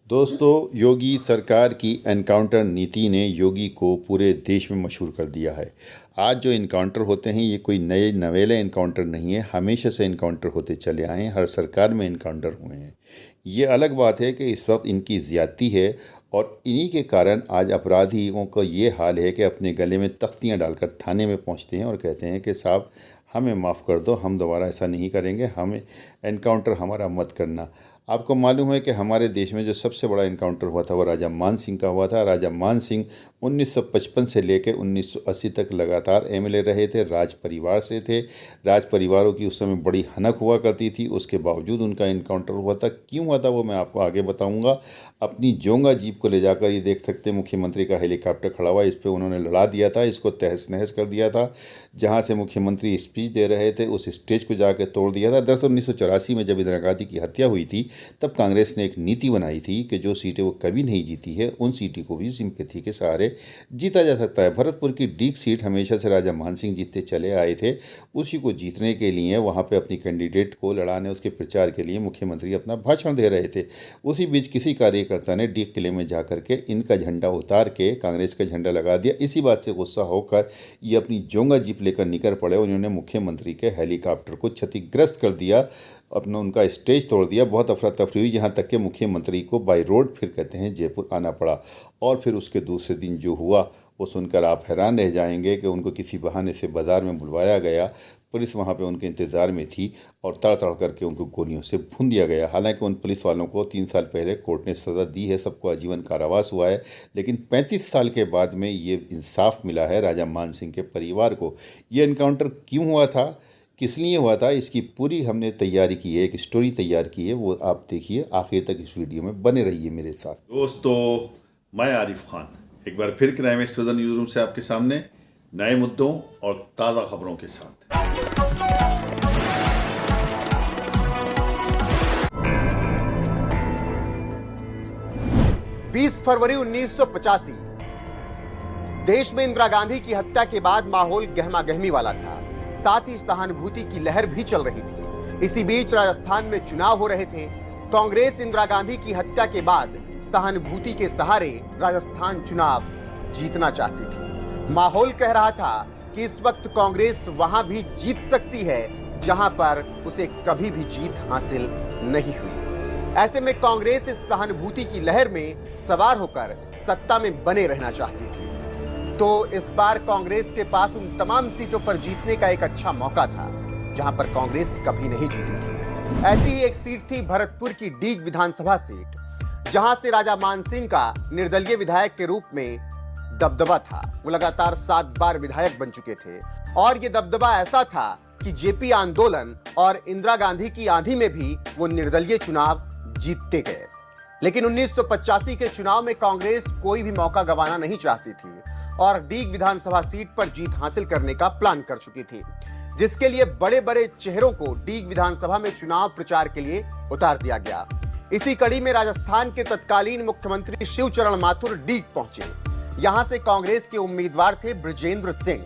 दोस्तों, योगी सरकार की एनकाउंटर नीति ने योगी को पूरे देश में मशहूर कर दिया है। आज जो इनकाउंटर होते हैं ये कोई नए नवेले इनकाउंटर नहीं है, हमेशा से इनकाउंटर होते चले आए हैं, हर सरकार में इनकाउंटर हुए हैं। ये अलग बात है कि इस वक्त इनकी ज़्यादती है और इन्हीं के कारण आज अपराधियों का ये हाल है कि अपने गले में तख्तियाँ डालकर थाने में पहुँचते हैं और कहते हैं कि साहब हमें माफ़ कर दो, हम दोबारा ऐसा नहीं करेंगे, हमें एनकाउंटर हमारा मत करना। आपको मालूम है कि हमारे देश में जो सबसे बड़ा इनकाउंटर हुआ था वो राजा मान सिंह का हुआ था। राजा मान सिंह 1955 से लेकर 1980 तक लगातार एमएलए रहे थे, राज परिवार से थे। राज परिवारों की उस समय बड़ी हनक हुआ करती थी, उसके बावजूद उनका इनकाउंटर हुआ था। क्यों हुआ था वो मैं आपको आगे बताऊंगा। अपनी जोंगा जीप को ले जाकर ये देख सकते हैं मुख्यमंत्री का हेलीकॉप्टर खड़ा हुआ, इस पर उन्होंने लड़ा दिया था, इसको तहस नहस कर दिया था। जहाँ से मुख्यमंत्री स्पीच दे रहे थे उस स्टेज को जाकर तोड़ दिया था। दरअसल 1984 में जब इंदिरा गांधी की हत्या हुई थी तब कांग्रेस ने एक नीति बनाई थी कि जो सीटें वो कभी नहीं जीती है उन सीटों को भी सिंपैथी के सहारे जीता जा सकता है। भरतपुर की डीग सीट हमेशा से राजा मान सिंह जीतते चले आए थे, उसी को जीतने के लिए वहाँ पे अपनी कैंडिडेट को लड़ाने, उसके प्रचार के लिए मुख्यमंत्री अपना भाषण दे रहे थे। उसी बीच किसी कार्यकर्ता ने डीग किले में जा कर के इनका झंडा उतार के कांग्रेस का झंडा लगा दिया। इसी बात से गुस्सा होकर ये अपनी जोंगा जीप लेकर निकल पड़े। उन्होंने मुख्यमंत्री के हेलीकॉप्टर को क्षतिग्रस्त कर दिया, अपना उनका स्टेज तोड़ दिया। बहुत अफरा तफरी हुई, यहाँ तक कि मुख्यमंत्री को बाई रोड फिर कहते हैं जयपुर आना पड़ा। और फिर उसके दूसरे दिन जो हुआ वो सुनकर आप हैरान रह जाएंगे कि उनको किसी बहाने से बाज़ार में बुलवाया गया, पुलिस वहाँ पे उनके इंतज़ार में थी और तड़ तड़ करके उनको गोलियों से भून दिया गया। हालांकि उन पुलिस वालों को 3 साल पहले कोर्ट ने सज़ा दी है, सबको आजीवन कारावास हुआ है, लेकिन 35 साल के बाद में ये इंसाफ मिला है राजा मान सिंह के परिवार को। ये इनकाउंटर क्यों हुआ था, किस लिए हुआ था, इसकी पूरी हमने तैयारी की है, एक स्टोरी तैयार की है, वो आप देखिए, आखिर तक इस वीडियो में बने रहिए मेरे साथ। दोस्तों, मैं आरिफ खान एक बार फिर क्राइम एक्सप्लोजर न्यूज़ रूम से आपके सामने नए मुद्दों और ताज़ा खबरों के साथ। 20 फरवरी 1985 देश में इंदिरा गांधी की हत्या के बाद माहौल गहमा गहमी वाला था, साथ ही सहानुभूति की लहर भी चल रही थी। इसी बीच राजस्थान में चुनाव हो रहे थे। कांग्रेस इंदिरा गांधी की हत्या के बाद सहानुभूति के सहारे राजस्थान चुनाव जीतना चाहती थी। माहौल कह रहा था कि इस वक्त कांग्रेस वहां भी जीत सकती है जहां पर उसे कभी भी जीत हासिल नहीं हुई। ऐसे में कांग्रेस इस सहानुभूति की लहर में सवार होकर सत्ता में बने रहना चाहती थी। तो इस बार कांग्रेस के पास उन तमाम सीटों पर जीतने का एक अच्छा मौका था जहां पर कांग्रेस कभी नहीं जीती थी। ऐसी ही एक सीट थी भरतपुर की डीग विधानसभा सीट, जहां से राजा मान सिंह का निर्दलीय विधायक के रूप में दबदबा था। वो लगातार 7 बार विधायक बन चुके थे और ये दबदबा ऐसा था कि जेपी आंदोलन और इंदिरा गांधी की आंधी में भी वो निर्दलीय चुनाव जीतते गए। लेकिन 1985 के चुनाव में कांग्रेस कोई भी मौका गंवाना नहीं चाहती थी और डीग विधानसभा सीट पर जीत हासिल करने का प्लान कर चुकी थी, जिसके लिए बड़े बड़े चेहरों को डीग विधानसभा में चुनाव प्रचार के लिए उतार दिया गया। इसी कड़ी में राजस्थान के तत्कालीन मुख्यमंत्री शिवचरण माथुर डीग पहुंचे। यहां से कांग्रेस के उम्मीदवार थे बृजेंद्र सिंह।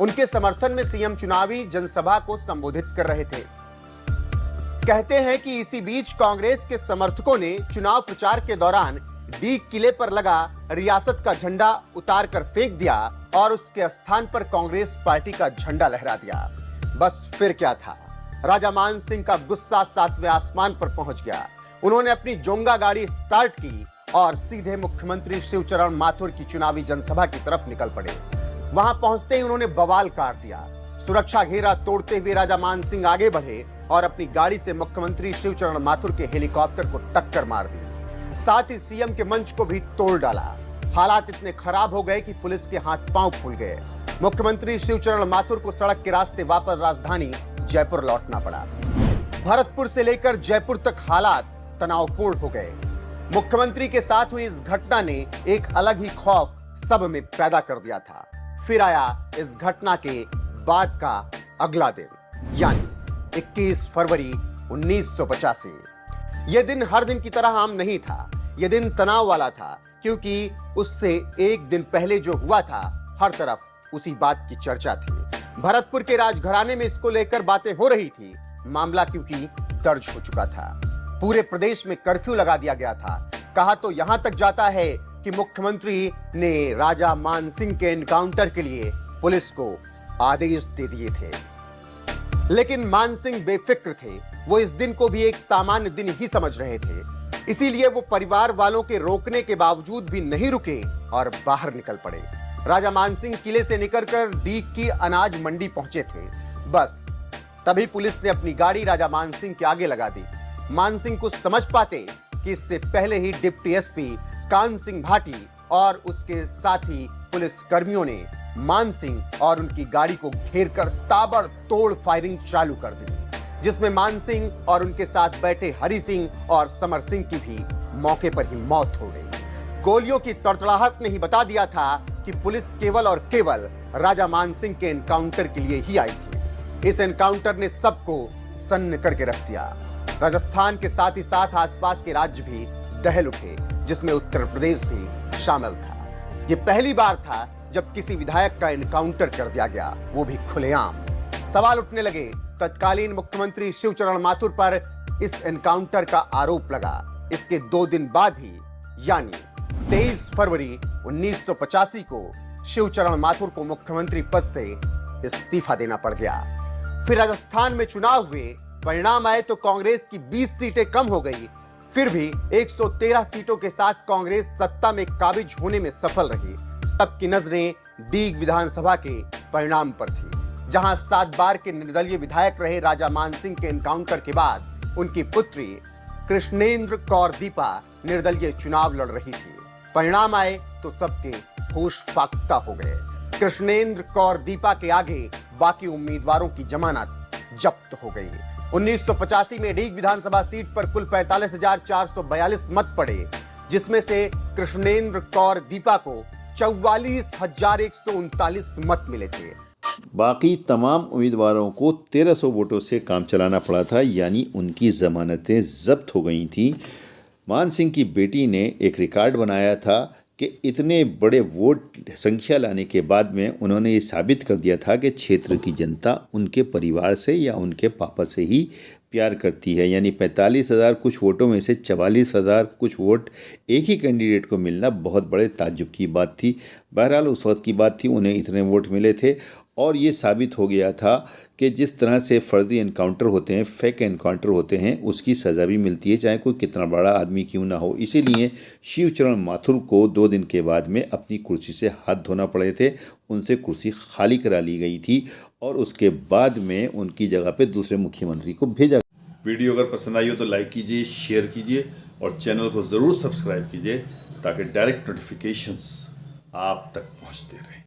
उनके समर्थन में सीएम चुनावी जनसभा को संबोधित कर रहे थे। कहते हैं कि इसी बीच कांग्रेस के समर्थकों ने चुनाव प्रचार के दौरान डीग किले पर लगा रियासत का झंडा उतार कर फेंक दिया और उसके स्थान पर कांग्रेस पार्टी का झंडा लहरा दिया। बस फिर क्या था, राजा मान सिंह का गुस्सा 7वें आसमान पर पहुंच गया। उन्होंने अपनी जोंगा गाड़ी स्टार्ट की और सीधे मुख्यमंत्री शिवचरण माथुर की चुनावी जनसभा की तरफ निकल पड़े। वहां पहुंचते ही उन्होंने बवाल काट दिया। सुरक्षा घेरा तोड़ते हुए राजा मान सिंह आगे बढ़े और अपनी गाड़ी से मुख्यमंत्री शिवचरण माथुर के हेलीकॉप्टर को टक्कर मार दी। साथ ही सीएम के मंच को भी तोड़ डाला। हालात इतने खराब हो गए कि पुलिस के हाथ पांव फूल गए। मुख्यमंत्री शिवचरण माथुर को सड़क के रास्ते वापस राजधानी जयपुर लौटना पड़ा। भरतपुर से लेकर जयपुर तक हालात तनावपूर्ण हो गए। मुख्यमंत्री के साथ हुई इस घटना ने एक अलग ही खौफ सब में पैदा कर दिया था। फिर आया इस घटना के बाद का अगला दिन, यानी 21 फरवरी 1985। यह दिन हर दिन की तरह आम नहीं था। यह दिन तनाव वाला था क्योंकि उससे एक दिन पहले जो हुआ था हर तरफ उसी बात की चर्चा थी। भरतपुर के राजघराने में इसको लेकर बातें हो रही थी। मामला क्योंकि दर्ज हो चुका था। पूरे प्रदेश में कर्फ्यू लगा दिया गया था। कहा तो यहां तक जाता है कि मुख्यमंत्री ने राजा मान सिंह के एनकाउंटर के लिए पुलिस को आदेश दे दिए थे। लेकिन मान सिंह बेफिक्र थे। वो इस दिन को भी एक सामान्य दिन ही समझ रहे थे। इसीलिए वो परिवार वालों के रोकने के बावजूद भी नहीं रुके और बाहर निकल पड़े। राजा मान सिंह किले से निकलकर डीग की अनाज मंडी पहुंचे थे। बस तभी पुलिस ने अपनी गाड़ी राजा मान सिंह के आगे लगा दी। मान सिंह कुछ समझ पाते कि इससे पहले ही डिप्टी एसपी कान सिंह भाटी और उसके साथी पुलिस कर्मियों ने मान सिंह और उनकी गाड़ी को घेरकर ताबड़तोड़ फायरिंग चालू कर दी, जिसमें मान सिंह और उनके साथ बैठे हरि सिंह और समर सिंह की भी मौके पर ही मौत हो गई। गोलियों की तड़तड़ाहट ने ही बता दिया था कि पुलिस केवल और केवल राजा मान सिंह के एनकाउंटर के लिए ही आई थी। इस एनकाउंटर ने सबको सन्न करके रख दिया। राजस्थान के साथ ही साथ आसपास के राज्य भी दहल उठे, जिसमें उत्तर प्रदेश भी शामिल था। यह पहली बार था जब किसी विधायक का एनकाउंटर कर दिया गया, वो भी खुलेआम। सवाल उठने लगे। तत्कालीन मुख्यमंत्री शिवचरण माथुर पर इस एनकाउंटर का आरोप लगा। इसके 2 दिन बाद ही यानी 23 फरवरी 1985 को शिवचरण माथुर को मुख्यमंत्री पद से इस्तीफा देना पड़ गया। फिर राजस्थान में चुनाव हुए। परिणाम आए तो कांग्रेस की 20 सीटें कम हो गई। फिर भी 113 सीटों के साथ कांग्रेस सत्ता में काबिज होने में सफल रही। सबकी नजरें डीग विधानसभा के परिणाम पर थी, जहां 7 बार के निर्दलीय विधायक रहे राजा मान सिंह के एनकाउंटर के बाद उनकी पुत्री कृष्णेंद्र कौर दीपा निर्दलीय चुनाव लड़ रही थी। परिणाम आए तो सबके होश फाख्ता हो गए। कृष्णेंद्र कौर दीपा के आगे बाकी उम्मीदवारों की जमानत जब्त हो गई। 1985 में डीग विधानसभा सीट पर कुल 45,442 मत पड़े, जिसमें से कृष्णेंद्र कौर दीपा को 44,139 मत मिले थे। बाकी तमाम उम्मीदवारों को 1300 वोटों से काम चलाना पड़ा था, यानी उनकी जमानतें जब्त हो गई थीं। मान सिंह की बेटी ने एक रिकॉर्ड बनाया था कि इतने बड़े वोट संख्या लाने के बाद में उन्होंने ये साबित कर दिया था कि क्षेत्र की जनता उनके परिवार से या उनके पापा से ही प्यार करती है। यानी 45,000 कुछ वोटों में से 44,000 कुछ वोट एक ही कैंडिडेट को मिलना बहुत बड़े ताज्जुब की बात थी। बहरहाल उस वक्त की बात थी, उन्हें इतने वोट मिले थे और ये साबित हो गया था कि जिस तरह से फर्जी एनकाउंटर होते हैं, फेक एनकाउंटर होते हैं, उसकी सज़ा भी मिलती है, चाहे कोई कितना बड़ा आदमी क्यों ना हो। इसीलिए शिवचरण माथुर को 2 दिन के बाद में अपनी कुर्सी से हाथ धोना पड़े थे। उनसे कुर्सी खाली करा ली गई थी और उसके बाद में उनकी जगह पे दूसरे मुख्यमंत्री को भेजा। वीडियो अगर पसंद आई हो तो लाइक कीजिए, शेयर कीजिए और चैनल को ज़रूर सब्सक्राइब कीजिए ताकि डायरेक्ट नोटिफिकेशंस आप तक पहुंचते रहें।